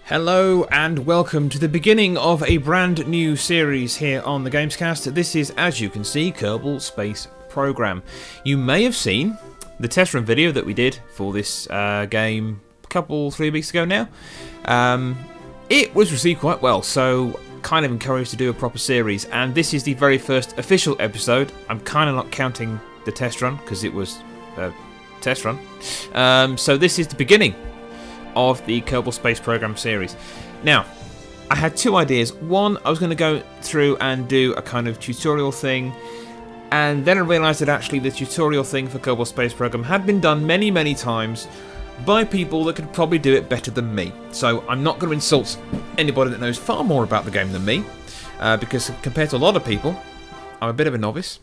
Hello and welcome to the beginning of a brand new series here on the Gamescast. This is, as you can see, Kerbal Space Program. You may have seen the test run video that we did for this game a 3 weeks ago now. It was received quite well, so kind of encouraged to do a proper series, and this is the very first official episode. I'm kind of not counting the test run because it was a test run. So this is the beginning of the Kerbal Space Program series. Now, I had two ideas. One, I was going to go through and do a kind of tutorial thing, and then I realised that actually the tutorial thing for Kerbal Space Program had been done many times by people that could probably do it better than me. So I'm not going to insult anybody that knows far more about the game than me, because compared to a lot of people, I'm a bit of a novice.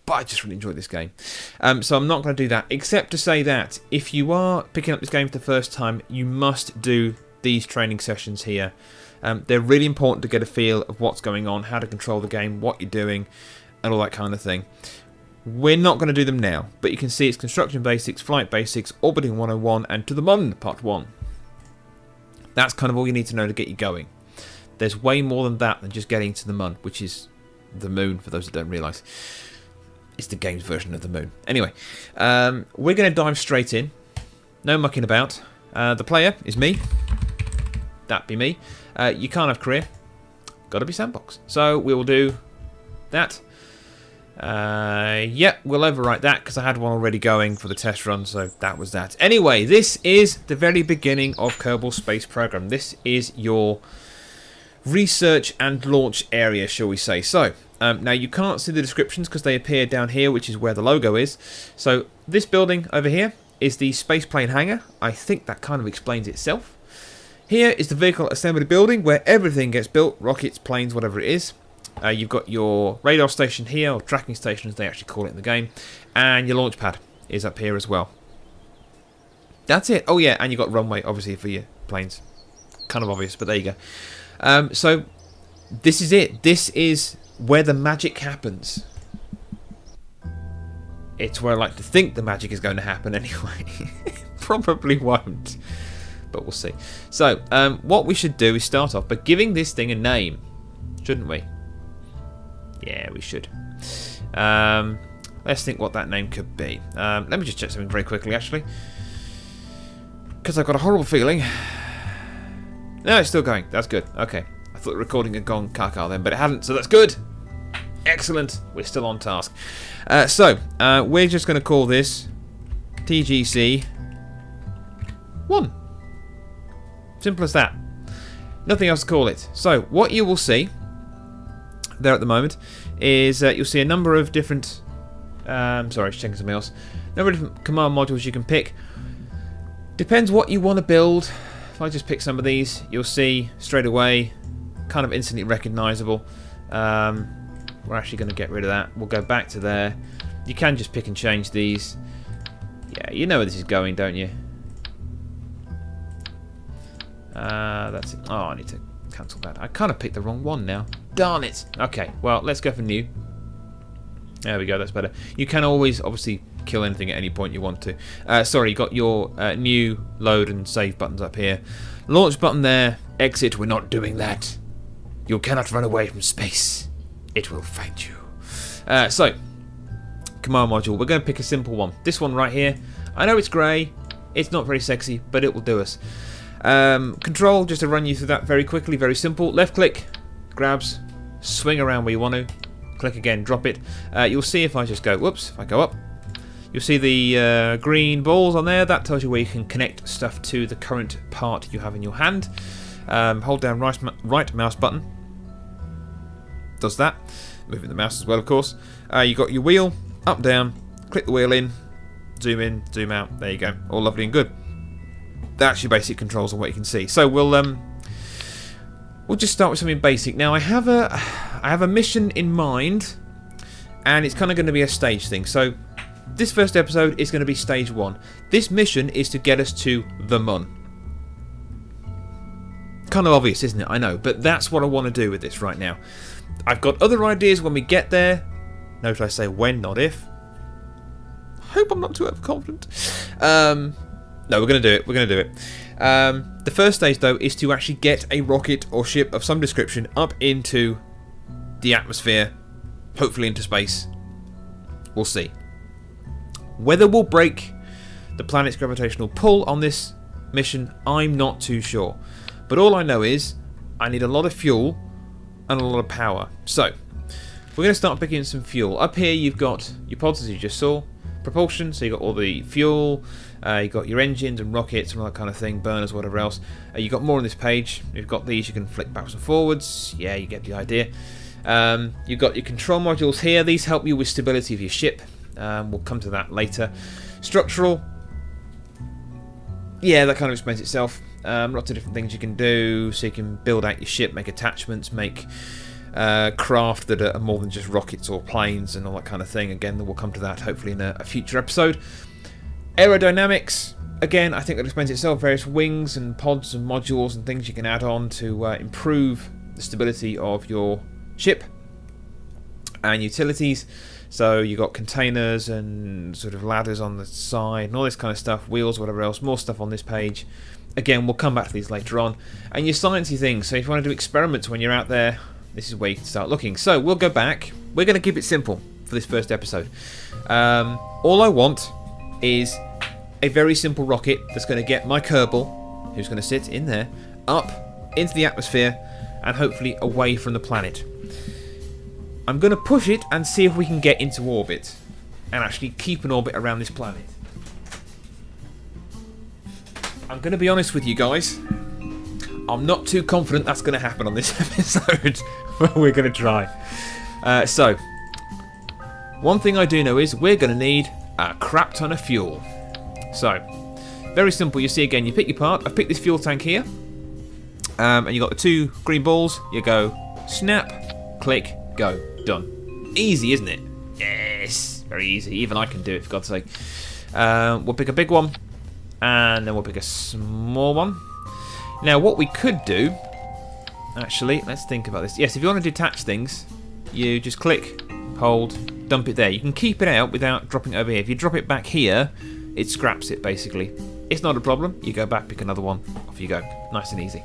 But I just really enjoy this game. So I'm not going to do that, except to say that if you are picking up this game for the first time, you must do these training sessions here. They're really important to get a feel of what's going on, how to control the game, what you're doing, and all that kind of thing. We're not going to do them now, but you can see it's Construction Basics, Flight Basics, Orbiting 101, and To the Moon Part 1. That's kind of all you need to know to get you going. There's way more than that than just getting to the moon, which is the moon, for those that don't realise. It's the game's version of the moon. Anyway, we're going to dive straight in. No mucking about. The player is me. That be me. You can't have career. Got to be sandbox. So we will do that. Yeah, we'll overwrite that because I had one already going for the test run, so that was that. Anyway, this is the very beginning of Kerbal Space Program. This is your research and launch area, shall we say. So, now you can't see the descriptions because they appear down here, which is where the logo is. So this building over here is the spaceplane hangar. I think that kind of explains itself. Here is the vehicle assembly building where everything gets built, rockets, planes, whatever it is. You've got your radar station here, or tracking station as they actually call it in the game, and your launch pad is up here as well. That's it. Oh yeah, and you've got runway obviously for your planes. Kind of obvious, but there you go. So this is it. This is where the magic happens. It's where I like to think the magic is going to happen anyway. Probably won't, but we'll see. So what we should do is start off by giving this thing a name, shouldn't we? Yeah, we should. Let's think what that name could be. Let me just check something very quickly, actually, because I've got a horrible feeling. No, it's still going. That's good. Okay. I thought the recording had gone caca then, but it hadn't, so that's good. Excellent. We're still on task. So, we're just going to call this TGC 1. Simple as that. Nothing else to call it. So, what you will see there at the moment is you'll see a number of different... sorry, checking something else. A number of different command modules you can pick. Depends what you want to build. If I just pick some of these, you'll see straight away, kind of instantly recognisable. We're actually going to get rid of that. We'll go back to there. You can just pick and change these. Yeah, you know where this is going, don't you? That's it. Oh, I need to cancel that. I kind of picked the wrong one now. Darn it. Okay, well, let's go for new. There we go, that's better. You can always, obviously, kill anything at any point you want to. Sorry, you got your new, load and save buttons up here. Launch button there. Exit, we're not doing that. You cannot run away from space. It will find you. So, command module. We're going to pick a simple one. This one right here. I know it's grey. It's not very sexy, but it will do us. Control, just to run you through that very quickly, very simple. Left click, grabs, swing around where you want to. Click again, drop it. You'll see if I just go, whoops, if I go up, you'll see the green balls on there. That tells you where you can connect stuff to the current part you have in your hand. Hold down right mouse button. Does that. Moving the mouse as well, of course. You've got your wheel, up, down, click the wheel in, zoom out. There you go. All lovely and good. That's your basic controls on what you can see. So we'll just start with something basic. Now I have a mission in mind, and it's kind of going to be a stage thing. So this first episode is going to be stage 1. This mission is to get us to the moon. Kind of obvious, isn't it? I know, but that's what I want to do with this right now. I've got other ideas when we get there. Note I say when, not if. I hope I'm not too overconfident. No, we're going to do it. We're going to do it. The first stage, though, is to actually get a rocket or ship of some description up into the atmosphere, hopefully into space. We'll see. Whether we'll break the planet's gravitational pull on this mission, I'm not too sure. But all I know is I need a lot of fuel and a lot of power. So, we're going to start picking some fuel. Up here you've got your pods, as you just saw. Propulsion, so you've got all the fuel, you've got your engines and rockets and all that kind of thing, burners, whatever else. You've got more on this page. You've got these, you can flick backwards and forwards. Yeah, you get the idea. You've got your control modules here. These help you with stability of your ship. We'll come to that later. Structural, yeah, that kind of explains itself. Lots of different things you can do, so you can build out your ship, make attachments, make craft that are more than just rockets or planes and all that kind of thing. Again, we'll come to that hopefully in a future episode. Aerodynamics, again, I think that explains itself. Various wings and pods and modules and things you can add on to improve the stability of your ship. And utilities, so you've got containers and sort of ladders on the side and all this kind of stuff, wheels, whatever else, more stuff on this page. Again, we'll come back to these later on. And your sciencey things, so if you want to do experiments when you're out there, this is where you can start looking. So we'll go back. We're going to keep it simple for this first episode. All I want is a very simple rocket that's going to get my Kerbal, who's going to sit in there, up into the atmosphere and hopefully away from the planet. I'm going to push it and see if we can get into orbit and actually keep an orbit around this planet. I'm going to be honest with you guys. I'm not too confident that's going to happen on this episode, but we're going to try. So, one thing I do know is we're going to need a crap ton of fuel. So, very simple. You see again, you pick your part. I've picked this fuel tank here. And you've got the two green balls. You go snap, click, go. Done. Easy, isn't it? Yes. Very easy. Even I can do it, for God's sake. We'll pick a big one. And then we'll pick a small one. Now, what we could do... Actually, let's think about this. Yes, if you want to detach things, you just click, hold, dump it there. You can keep it out without dropping it over here. If you drop it back here, it scraps it, basically. It's not a problem. You go back, pick another one. Off you go. Nice and easy.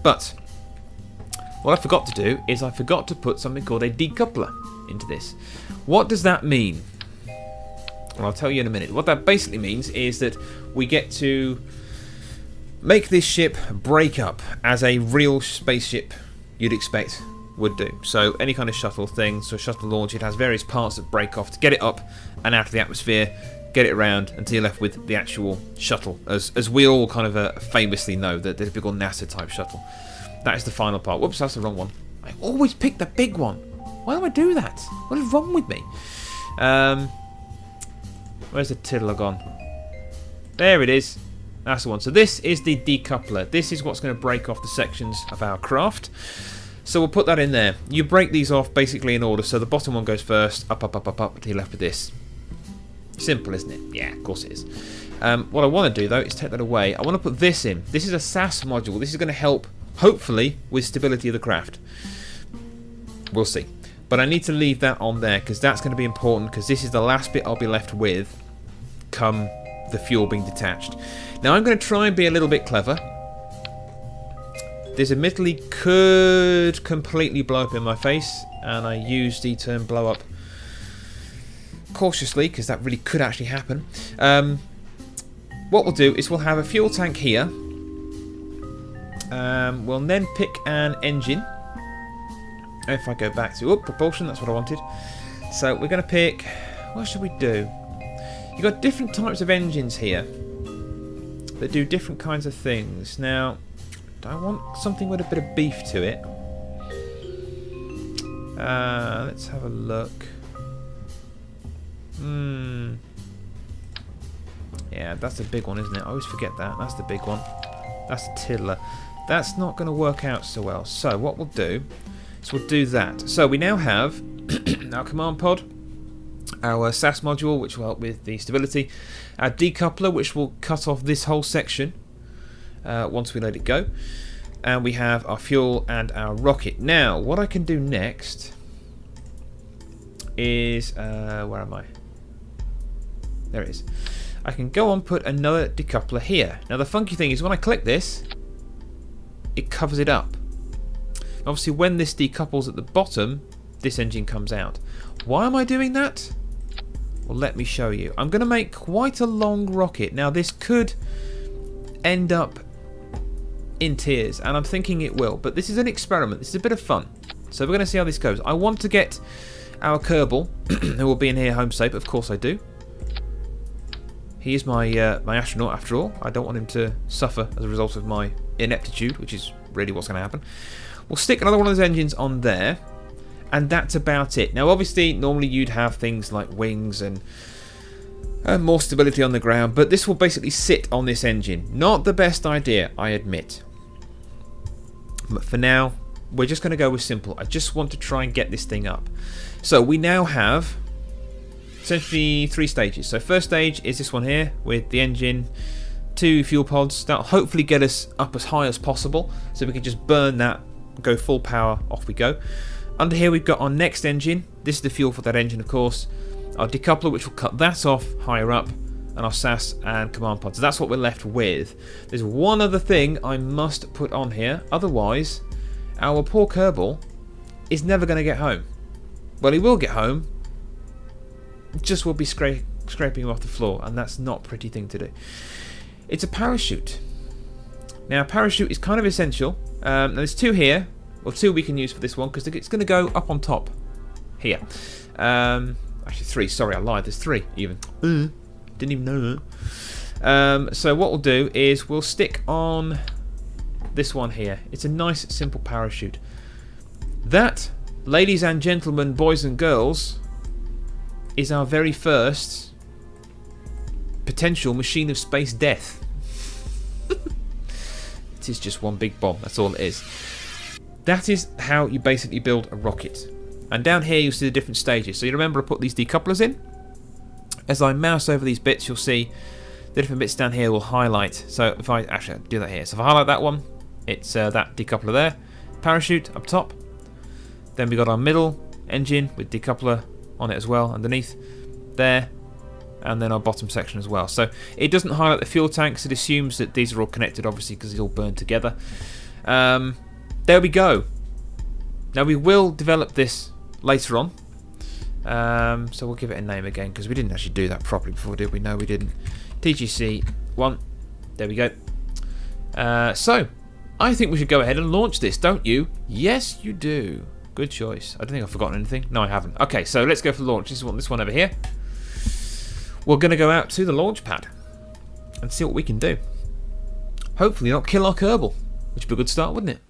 But... what I forgot to do is I forgot to put something called a decoupler into this. What does that mean? Well, I'll tell you in a minute. What that basically means is that we get to make this ship break up as a real spaceship you'd expect would do. So any kind of shuttle thing, so shuttle launch, it has various parts that break off to get it up and out of the atmosphere, get it around until you're left with the actual shuttle, as we all kind of famously know, the typical NASA type shuttle. That is the final part. Whoops, that's the wrong one. I always pick the big one. Why do I do that? What is wrong with me? Where's the tiddler gone? There it is. That's the one. So this is the decoupler. This is what's going to break off the sections of our craft. So we'll put that in there. You break these off basically in order. So the bottom one goes first, up, up, up, up, up, until you're left with this. Simple, isn't it? Yeah, of course it is. What I want to do, though, is take that away. I want to put this in. This is a SAS module. This is going to help, hopefully, with stability of the craft. We'll see. But I need to leave that on there, because that's going to be important, because this is the last bit I'll be left with come the fuel being detached. Now, I'm going to try and be a little bit clever. This admittedly could completely blow up in my face, and I use the term blow up cautiously, because that really could actually happen. What we'll do is we'll have a fuel tank here. We'll then pick an engine. If I go back to propulsion, that's what I wanted. So we're going to pick... what should we do? You've got different types of engines here that do different kinds of things. Now, I want something with a bit of beef to it. Let's have a look. Yeah, that's the big one, isn't it? I always forget that. That's the big one. That's the tiddler. That's not going to work out so well. So what we'll do is we'll do that. So we now have our command pod, our SAS module, which will help with the stability, our decoupler, which will cut off this whole section once we let it go, and we have our fuel and our rocket. Now, what I can do next is where am I? There it is. I can go on put another decoupler here. Now the funky thing is when I click this, it covers it up. Obviously when this decouples at the bottom, this engine comes out. Why am I doing that? Well, let me show you. I'm going to make quite a long rocket. Now this could end up in tears, and I'm thinking it will, but this is an experiment. This is a bit of fun. So we're going to see how this goes. I want to get our Kerbal, who will be in here home safe. Of course I do. He is my my astronaut after all. I don't want him to suffer as a result of my ineptitude, which is really what's going to happen. We'll stick another one of those engines on there, and that's about it. Now obviously normally you'd have things like wings and more stability on the ground, but this will basically sit on this engine. Not the best idea, I admit. But for now, we're just going to go with simple. I just want to try and get this thing up. So we now have essentially 3 stages. So first stage is this one here with the engine, 2 fuel pods. That'll hopefully get us up as high as possible, so we can just burn that, go full power, off we go. Under here we've got our next engine. This is the fuel for that engine, of course. Our decoupler, which will cut that off higher up, and our SAS and command pod. So that's what we're left with. There's one other thing I must put on here, otherwise our poor Kerbal is never going to get home. Well, he will get home, just will be scraping him off the floor, and that's not a pretty thing to do. It's a parachute. Now, parachute is kind of essential. There's 2 here, or 2 we can use for this one, because it's going to go up on top here. Actually 3, sorry, I lied, there's 3 even. Didn't even know that. So what we'll do is we'll stick on this one here. It's a nice simple parachute. That, ladies and gentlemen, boys and girls, is our very first potential machine of space death. It is just one big bomb, that's all it is. That is how you basically build a rocket. And down here you'll see the different stages. So you remember I put these decouplers in. As I mouse over these bits, you'll see the different bits down here will highlight. So if I actually do that here. So if I highlight that one, it's that decoupler there. Parachute up top. Then we got our middle engine with decoupler on it as well underneath there. And then our bottom section as well. So it doesn't highlight the fuel tanks. It assumes that these are all connected, obviously, because it's all burned together. There we go. Now we will develop this later on. So we'll give it a name again, because we didn't actually do that properly before, did we? No, we didn't. TGC 1. There we go. So I think we should go ahead and launch this, don't you? Yes, you do. Good choice. I don't think I've forgotten anything. No, I haven't. Okay, so let's go for the launch. This one over here. We're going to go out to the launch pad and see what we can do. Hopefully not kill our Kerbal, which would be a good start, wouldn't it?